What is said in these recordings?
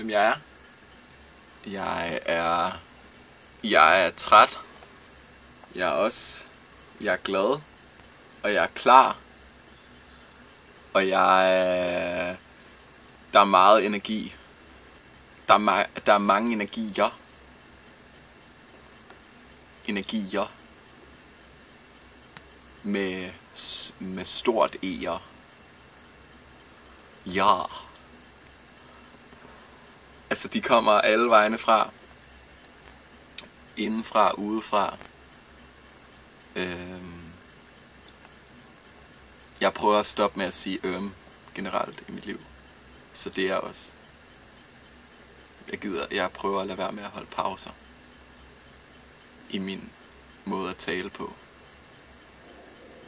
hvem jeg er. Jeg er træt. Jeg er glad. Og jeg er klar. Og der er meget energi. Der er mange energier. Med stort E'er. Ja. Altså de kommer alle vegne fra. Indenfra, udefra. Jeg prøver at stoppe med at sige generelt i mit liv. Så det er også. Jeg prøver at lade være med at holde pauser. I min måde at tale på.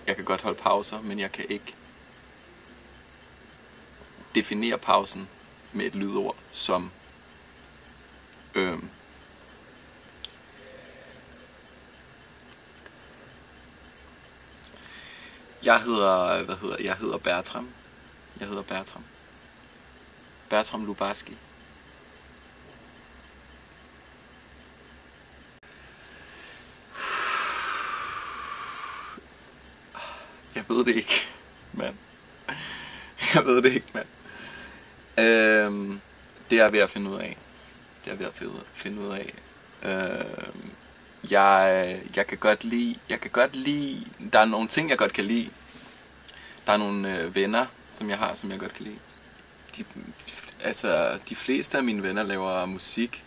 Jeg kan godt holde pauser, men jeg kan ikke definere pausen med et lydord som Jeg hedder Bertram. Bertram Lubarski. Jeg ved det ikke, mand. Det er jeg ved at finde ud af. Jeg kan godt lide, der er nogle ting jeg godt kan lide. Der er nogle venner som jeg har, som jeg godt kan lide. De fleste af mine venner laver musik.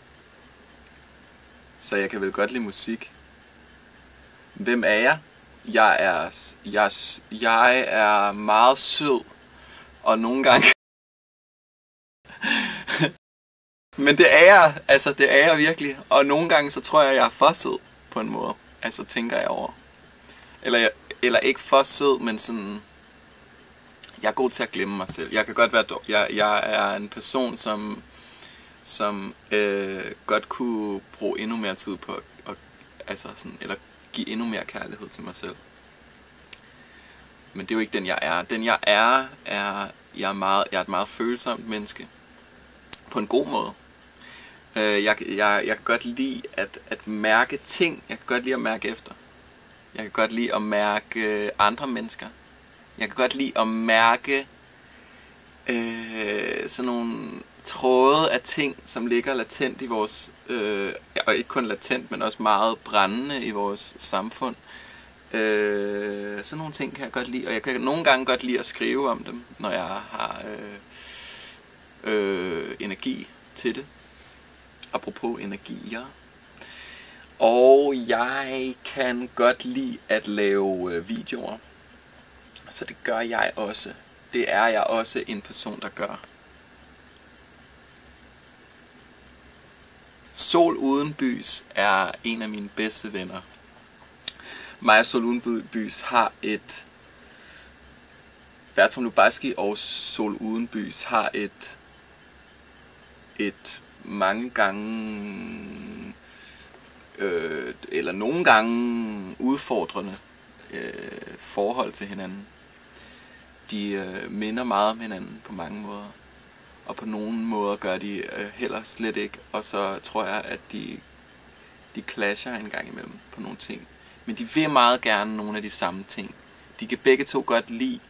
Så jeg kan vel godt lide musik. Hvem er jeg? Jeg er meget sød. Og nogle gange men det er jeg virkelig. Og nogle gange så tror jeg er for sød på en måde. Altså tænker jeg over. Eller ikke for sød, men sådan. Jeg er god til at glemme mig selv. Jeg kan godt være jeg er en person som godt kunne bruge endnu mere tid på eller give endnu mere kærlighed til mig selv. Men det er jo ikke den jeg er. Den jeg er jeg er et meget følsomt menneske. På en god måde. Jeg kan godt lide at mærke ting. Jeg kan godt lide at mærke efter. Jeg kan godt lide at mærke andre mennesker. Jeg kan godt lide at mærke sådan nogle tråde af ting, som ligger latent i vores, og ikke kun latent, men også meget brændende i vores samfund. Sådan nogle ting kan jeg godt lide, og jeg kan nogle gange godt lide at skrive om dem, når jeg har energi til det. Apropos energier. Og jeg kan godt lide at lave videoer. Så det gør jeg også. Det er jeg også en person, der gør. Sol Udenbys er en af mine bedste venner. Mig og Sol Udenbys har Bertram Lubarski og Sol Udenbys har et mange gange eller nogle gange udfordrende forhold til hinanden. De minder meget om hinanden på mange måder. Og på nogle måder gør de heller slet ikke. Og så tror jeg, at de clasher en gang imellem på nogle ting. Men de vil meget gerne nogle af de samme ting. De kan begge to godt lide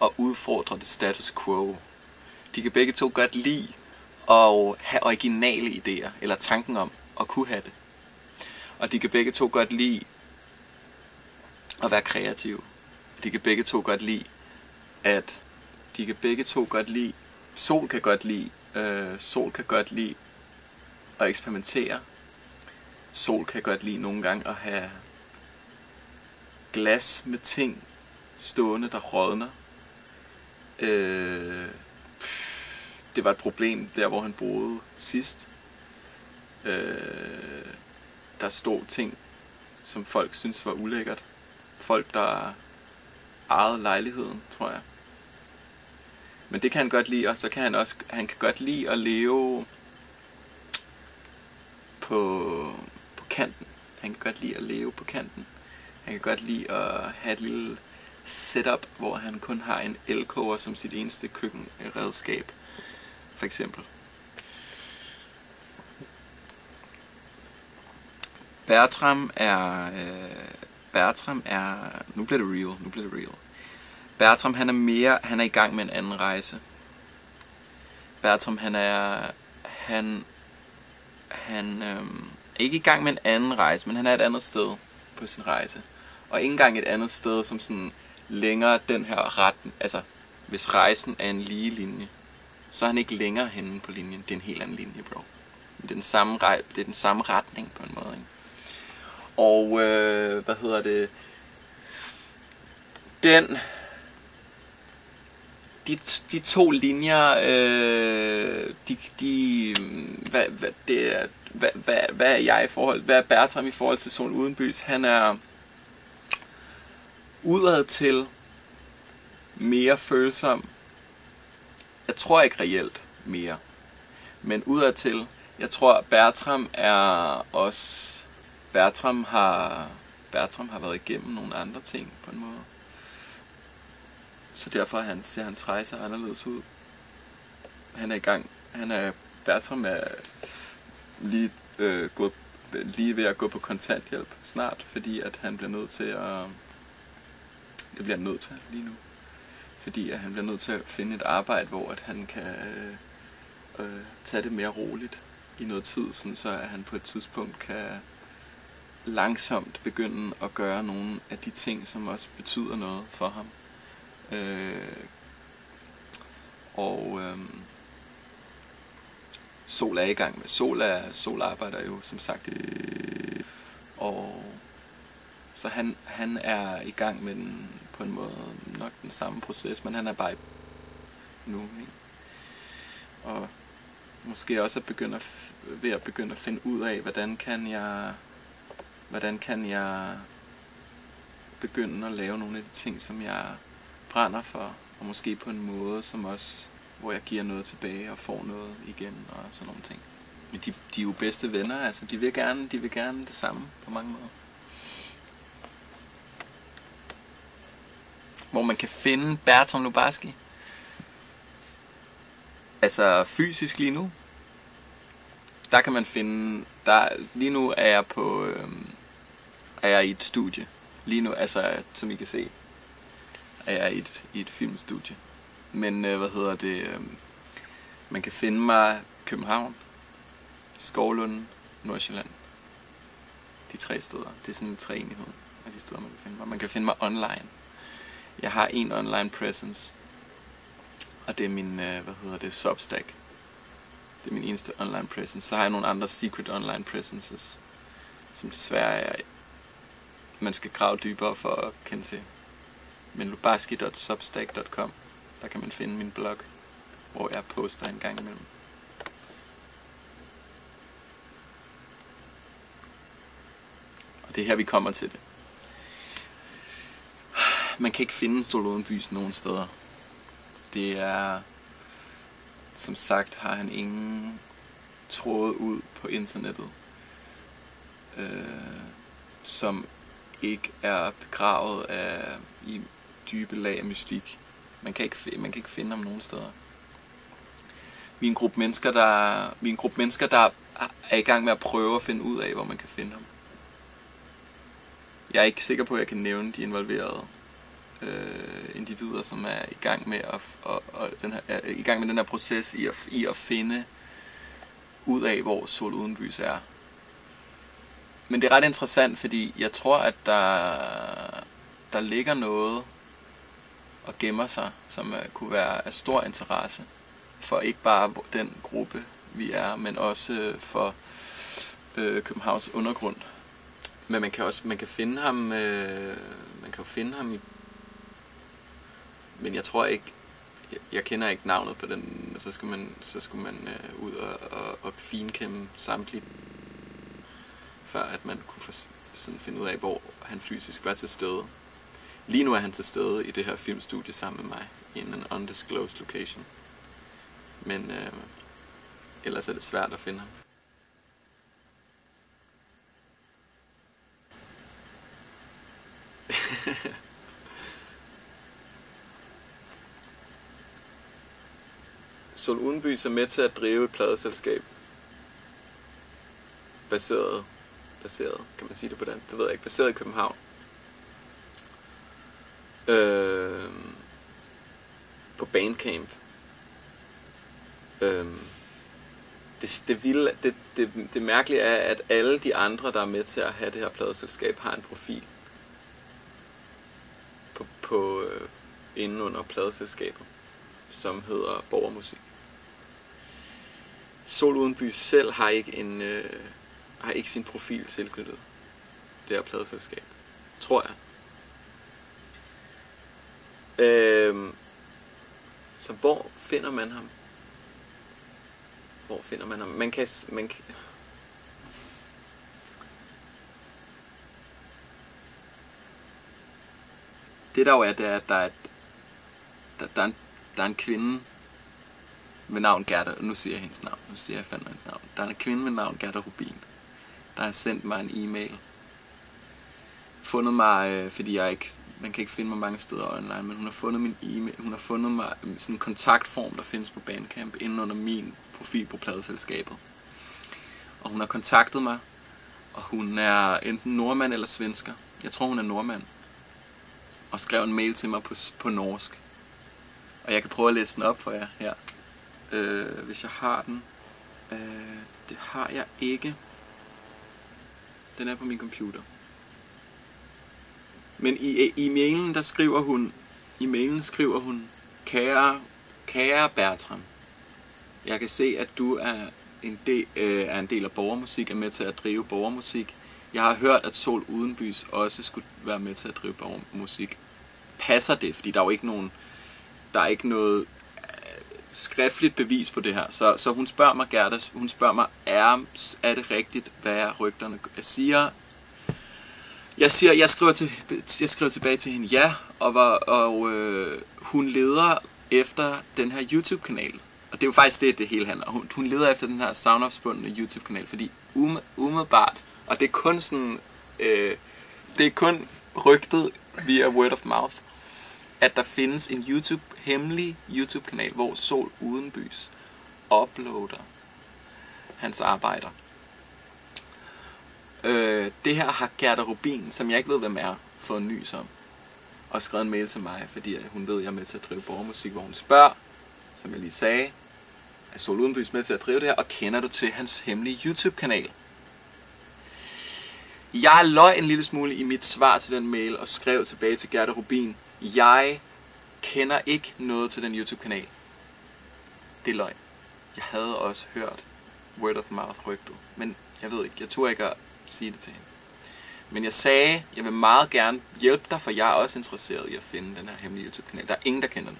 at udfordre det status quo. De kan begge to godt lide at have originale idéer. Eller tanken om at kunne have det. Og de kan begge to godt lide at være kreative. De kan begge to godt lide Sol kan godt lide at eksperimentere. Sol kan godt lide nogle gange at have glas med ting stående, der rådner. Det var et problem der, hvor han boede sidst. Der stod ting, som folk synes var ulækkert. Folk, der ejede lejligheden, tror jeg. Men det kan han godt lide, og så kan han kan godt lide at leve på kanten. Han kan godt lide at leve på kanten. Han kan godt lide at have et lille setup, hvor han kun har en elkoger som sit eneste køkkenredskab, for eksempel. Bertram er... Nu bliver det real. Bertram, han er i gang med en anden rejse. Bertram, han er ikke i gang med en anden rejse, men han er et andet sted på sin rejse. Og ikke engang et andet sted, som sådan længere den her retning. Altså, hvis rejsen er en lige linje, så er han ikke længere henne på linjen. Det er en helt anden linje, bro. Det er den samme retning på en måde, ikke? Og, de to linjer, hvad er jeg i forhold, hvad er Bertram i forhold til Sol Udenbys? Han er udad til mere følsom. Jeg tror ikke reelt mere, men udad til. Jeg tror Bertram har været igennem nogle andre ting på en måde. Så derfor ser hans rejse anderledes ud. Han er i gang. Bertram er lige ved at gå på kontanthjælp snart, fordi at han bliver nødt til at... Det bliver han nødt til lige nu. Fordi at han bliver nødt til at finde et arbejde, hvor at han kan tage det mere roligt i noget tid, sådan så at han på et tidspunkt kan langsomt begynde at gøre nogle af de ting, som også betyder noget for ham. Sol er i gang med. Sol arbejder jo som sagt og så han er i gang med den på en måde nok den samme proces, men han er bare nu, ikke? Og måske også ved at begynde at finde ud af, hvordan kan jeg begynde at lave nogle af de ting, som jeg brænder for, og måske på en måde, som også, hvor jeg giver noget tilbage og får noget igen og sådan nogle ting. Men de er jo bedste venner, altså de vil gerne det samme på mange måder. Hvor man kan finde Bertram Lubarski. Altså fysisk lige nu. Der kan man finde, lige nu er jeg i et studie. Lige nu, altså som I kan se, er jeg i et filmstudie. Men man kan finde mig København, Skovlund, Nordsjælland. De 3 steder. Det er sådan en treenighed af de steder, man kan finde mig. Man kan finde mig online. Jeg har en online presence, og det er min, Substack. Det er min eneste online presence. Så har jeg nogle andre secret online presences, som desværre man skal grave dybere for at kende til. Men lubarski.substack.com, der kan man finde min blog, hvor jeg poster en gang imellem. Og det er her, vi kommer til det. Man kan ikke finde Sol Udenbys nogen steder. Det er, som sagt, har han ingen tråde ud på internettet, som ikke er begravet i dybe lag af mystik. Man kan ikke finde ham nogen steder. Vi er en gruppe mennesker, der er i gang med at prøve at finde ud af, hvor man kan finde ham. Jeg er ikke sikker på, at jeg kan nævne de involverede individer, som er i gang med den her proces i at finde ud af, hvor Sol Udenbys er. Men det er ret interessant, fordi jeg tror, at der ligger noget og gemmer sig, som kunne være af stor interesse for ikke bare den gruppe, vi er, men også for Københavns undergrund. Men man kan finde ham, men jeg tror ikke, jeg kender ikke navnet på den. Så skulle man ud og finkæmme samtlige, før at man kunne sådan finde ud af, hvor han fysisk var til stede. Lige nu er han til stede i det her filmstudie sammen med mig, i en undisclosed location. Men ellers er det svært at finde ham. Sol Udenbys er med til at drive et pladeselskab baseret baseret, kan man sige det på den? Det ved jeg ikke, baseret i København. På Bandcamp. Det mærkelige er, at alle de andre, der er med til at have det her pladeselskab, har en profil på inden under pladeselskabet, som hedder Borgermusik. Sol Uden By selv har ikke sin profil tilknyttet det her pladeselskab, tror jeg. Så hvor finder man ham? Hvor finder man ham? Man kan det der jo er, det er, at der er en kvinde med navn Gerda, nu siger jeg hendes navn, nu siger jeg fandme hendes navn. Der er en kvinde med navn Gerda Rubin, der har sendt mig en e-mail. Fundet mig, fordi man kan ikke finde mig mange steder online, men hun har fundet min e-mail, hun har fundet mig sådan en kontaktform, der findes på Bandcamp, inden under min profil på pladeselskabet. Og hun har kontaktet mig, og hun er enten nordmand eller svensker. Jeg tror hun er nordmand. Og skrev en mail til mig på norsk. Og jeg kan prøve at læse den op for jer her. Hvis jeg har den. Det har jeg ikke. Den er på min computer. Men i mailen der skriver hun, kære Bertram, jeg kan se at du er en del af Borgermusik, er med til at drive Borgermusik. Jeg har hørt at Sol Uden Bys også skulle være med til at drive Borgermusik. Passer det? Fordi der er ikke noget skriftligt bevis på det her. Så hun spørger mig, Gerda, er det rigtigt, hvad rygterne siger? Jeg skriver tilbage til hende, ja, og hun leder efter den her YouTube-kanal. Og det er jo faktisk det hele handler. Hun leder efter den her soundopspundne YouTube-kanal, fordi umiddelbart, og det er kun sådan, det er kun rygtet via word of mouth, at der findes en hemmelig YouTube-kanal, hvor Sol Uden Bys uploader hans arbejder. Det her har Gerda Rubin, som jeg ikke ved hvem er, fået nys om, og skrevet en mail til mig, fordi hun ved, at jeg er med til at drive Borgermusik, hvor hun spørger, som jeg lige sagde, er Sol Uden Bys med til at drive det her, og kender du til hans hemmelige YouTube-kanal? Jeg løj en lille smule i mit svar til den mail, og skrev tilbage til Gerda Rubin, jeg kender ikke noget til den YouTube-kanal. Det er løgn. Jeg havde også hørt word of mouth rygtet, men jeg ved ikke, jeg turde ikke at sige det til hende. Men jeg sagde, jeg vil meget gerne hjælpe dig, for jeg er også interesseret i at finde den her hemmelige YouTube-kanal. Der er ingen, der kender den.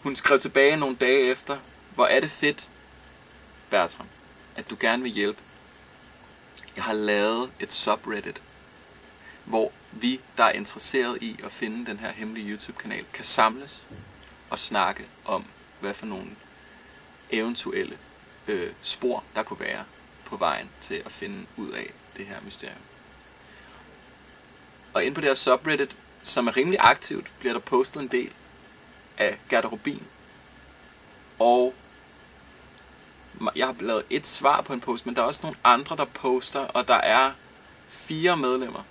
Hun skrev tilbage nogle dage efter, hvor er det fedt, Bertram, at du gerne vil hjælpe. Jeg har lavet et subreddit, hvor vi, der er interesseret i at finde den her hemmelige YouTube-kanal, kan samles og snakke om, hvad for nogle eventuelle spor, der kunne være på vejen til at finde ud af det her mysterium. Og inde på det her subreddit, som er rimelig aktivt, bliver der postet en del af Gerda Rubin. Og jeg har lavet et svar på en post, men der er også nogle andre, der poster, og der er 4 medlemmer.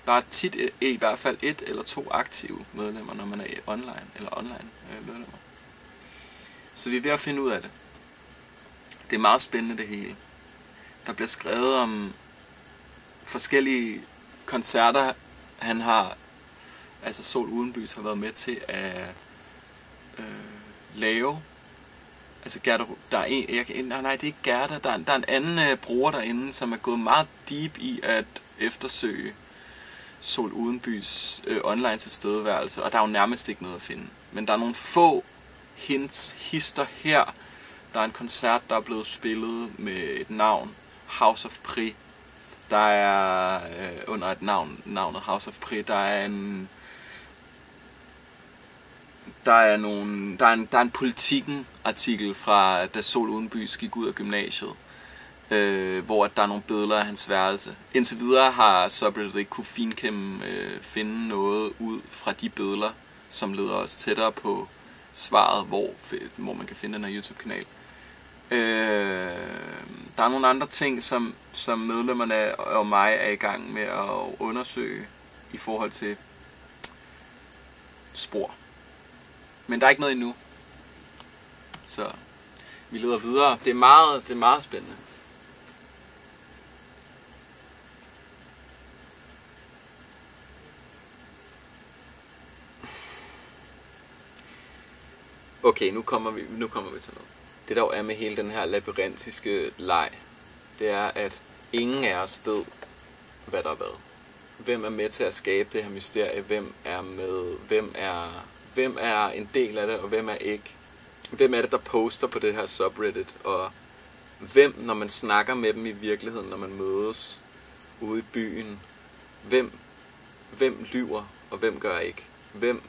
Der er tit i hvert fald 1 eller 2 aktive medlemmer, når man er online medlemmer. Så vi er ved at finde ud af det. Det er meget spændende det hele. Der bliver skrevet om forskellige koncerter, han har, altså Sol Uden Bys har været med til at lave. Altså Gerda, der er en, nej det er ikke Gerda, der er en anden bruger derinde, som er gået meget deep i at eftersøge Sol Uden Bys online tilstedeværelse, og der er jo nærmest ikke noget at finde. Men der er nogle få hister her. Der er en koncert, der er blevet spillet med et navn, House of Pri. Der er under et navnet House of Pri, der er en Politiken-artikel fra da Sol Uden Bys gik ud af gymnasiet, hvor der er nogle billeder af hans værelse. Indtil videre har subreddit ikke kunne finde noget ud fra de billeder, som leder os tættere på svaret, hvor man kan finde den her YouTube-kanal. Der er nogle andre ting, som medlemmerne og mig er i gang med at undersøge i forhold til spor. Men der er ikke noget endnu. Så vi leder videre. Det er meget spændende. Okay, nu kommer vi til noget. Det der jo er med hele den her labyrintiske leg, det er, at ingen af os ved, hvad der er hvad. Hvem er med til at skabe det her mysterie? Hvem er med? Hvem er en del af det, og hvem er ikke? Hvem er det, der poster på det her subreddit? Og hvem, når man snakker med dem i virkeligheden, når man mødes ude i byen? Hvem lyver, og hvem gør ikke? Hvem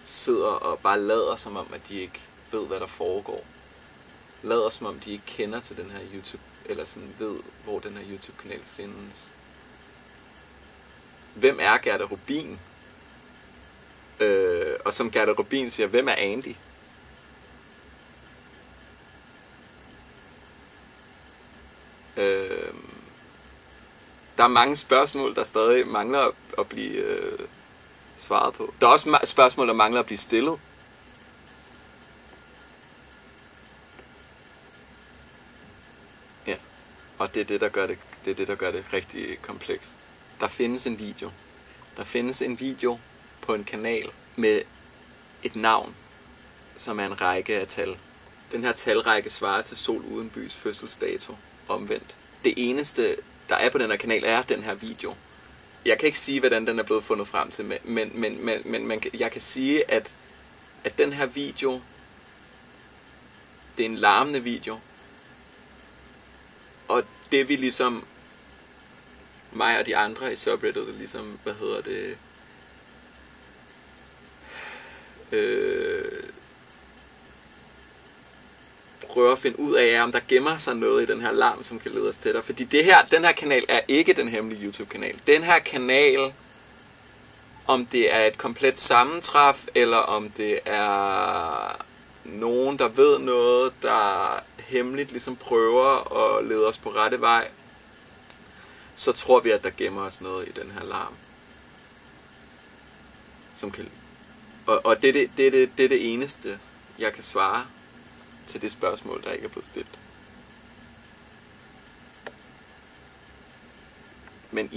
sidder og bare lader som om, at de ikke ved, hvad der foregår? Lader som om, de ikke kender til den her YouTube, eller sådan ved, hvor den her YouTube-kanal findes. Hvem er Gerda Rubin? Og som Gerda Rubin siger, hvem er Andy? Der er mange spørgsmål, der stadig mangler at blive svaret på. Der er også spørgsmål, der mangler at blive stillet. Ja, og det er det, der gør det rigtig komplekst. Der findes en video. Der findes en video på en kanal med et navn, som er en række af tal. Den her talrække svarer til Sol Udenbys fødselsdato omvendt. Det eneste, der er på den her kanal, er den her video. Jeg kan ikke sige, hvordan den er blevet fundet frem til, men jeg kan sige, at den her video, det er en larmende video. Og det vi ligesom, mig og de andre i subreddit, ligesom, prøver at finde ud af, om der gemmer sig noget i den her larm, som kan lede os til dig. Fordi den her kanal er ikke den hemmelige YouTube-kanal. Den her kanal, om det er et komplet sammentræf, eller om det er nogen, der ved noget, der hemmeligt ligesom prøver at lede os på rette vej, så tror vi, at der gemmer os noget i den her larm. Som kan... Og det er det eneste, jeg kan svare til det spørgsmål, der ikke er blevet stillet. Men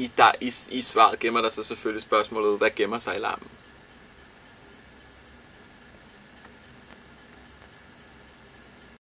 i svaret gemmer der sig selvfølgelig spørgsmålet, hvad gemmer sig i larmen?